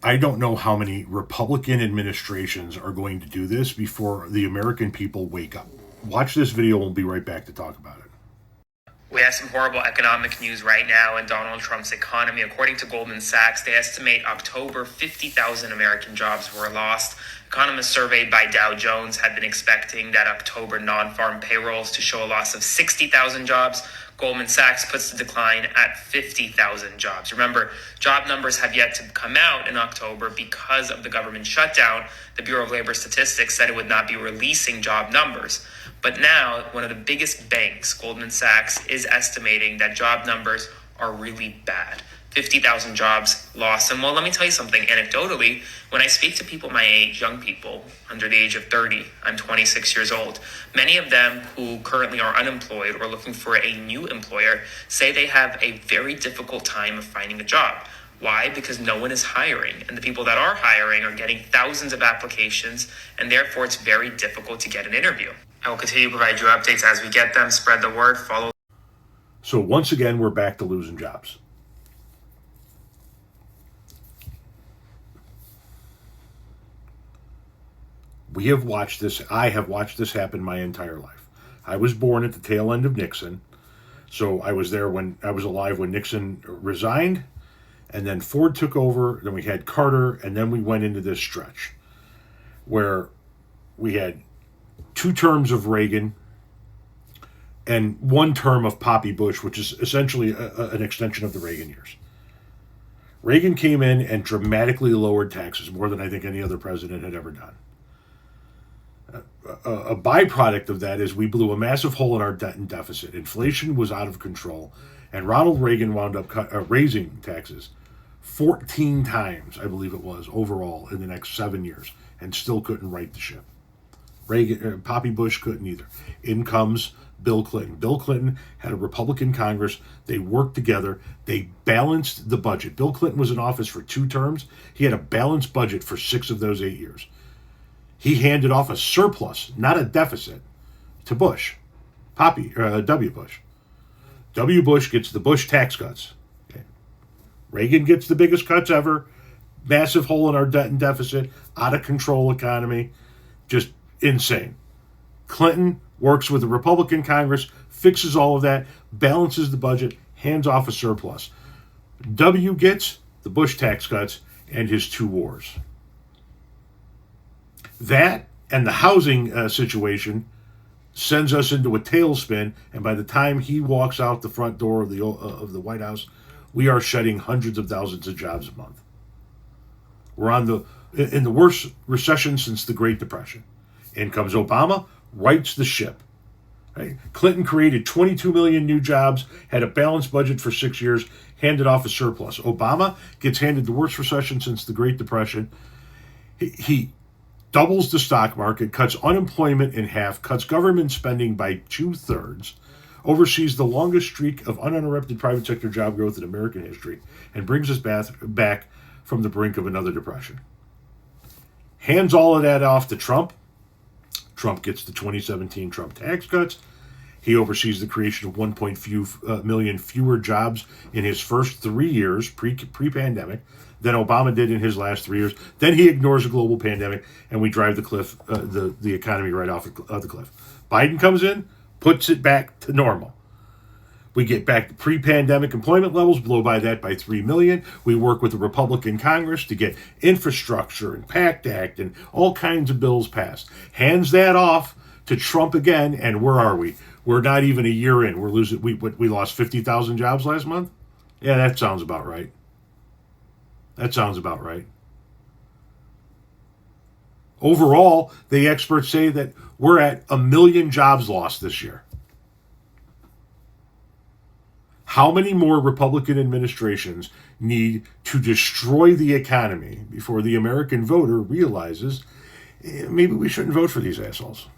I don't know how many Republican administrations are going to do this before the American people wake up. Watch this video. We'll be right back to talk about it. We have some horrible economic news right now in Donald Trump's economy. According to Goldman Sachs, they estimate October 50,000 American jobs were lost. Economists surveyed by Dow Jones had been expecting that October non-farm payrolls to show a loss of 60,000 jobs. Goldman Sachs puts the decline at 50,000 jobs. Remember, job numbers have yet to come out in October because of the government shutdown. The Bureau of Labor Statistics said it would not be releasing job numbers. But now, one of the biggest banks, Goldman Sachs, is estimating that job numbers are really bad. 50,000 jobs lost. And well, let me tell you something. Anecdotally, when I speak to people my age, young people under the age of 30, I'm 26 years old, many of them who currently are unemployed or looking for a new employer say they have a very difficult time of finding a job. Why? Because no one is hiring, and the people that are hiring are getting thousands of applications, and therefore it's very difficult to get an interview. I will continue to provide you updates as we get them. Spread the word. Follow. So once again, we're back to losing jobs. We have watched this. I have watched this happen my entire life. I was born at the tail end of Nixon, so I was there when I was alive when Nixon resigned, and then Ford took over. Then we had Carter, and then we went into this stretch where we had 2 terms of Reagan and 1 term of Poppy Bush, which is essentially an extension of the Reagan years. Reagan came in and dramatically lowered taxes, more than I think any other president had ever done. A byproduct of that is we blew a massive hole in our debt and deficit. Inflation was out of control, and Ronald Reagan wound up raising taxes 14 times, I believe it was, overall in the next 7 years, and still couldn't right the ship. Poppy Bush couldn't either. In comes Bill Clinton. Bill Clinton had a Republican Congress. They worked together. They balanced the budget. Bill Clinton was in office for 2 terms. He had a balanced budget for 6 of those 8 years. He handed off a surplus, not a deficit, to Bush. W. Bush. W. Bush gets the Bush tax cuts. Okay. Reagan gets the biggest cuts ever. Massive hole in our debt and deficit. Out of control economy. Just insane. Clinton works with the Republican Congress, fixes all of that, balances the budget, hands off a surplus. W gets the Bush tax cuts and his 2 wars. That and the housing situation sends us into a tailspin, and by the time he walks out the front door of the White House, we are shedding hundreds of thousands of jobs a month. We're in the worst recession since the Great Depression. In comes Obama, rights the ship. Right? Clinton created 22 million new jobs, had a balanced budget for 6 years, handed off a surplus. Obama gets handed the worst recession since the Great Depression. He doubles the stock market, cuts unemployment in half, cuts government spending by 2/3, oversees the longest streak of uninterrupted private sector job growth in American history, and brings us back from the brink of another depression. Hands all of that off to Trump. Trump gets the 2017 Trump tax cuts. He oversees the creation of 1.2 million fewer jobs in his first 3 years, pre-pandemic, than Obama did in his last 3 years. Then he ignores a global pandemic, and we drive the economy right off the cliff. Biden comes in, puts it back to normal. We get back to pre-pandemic employment levels, blow by that by 3 million. We work with the Republican Congress to get infrastructure and PACT Act and all kinds of bills passed. Hands that off to Trump again, and where are we? We're not even a year in. We lost 50,000 jobs last month? Yeah, that sounds about right. That sounds about right. Overall, the experts say that we're at 1 million jobs lost this year. How many more Republican administrations need to destroy the economy before the American voter realizes maybe we shouldn't vote for these assholes?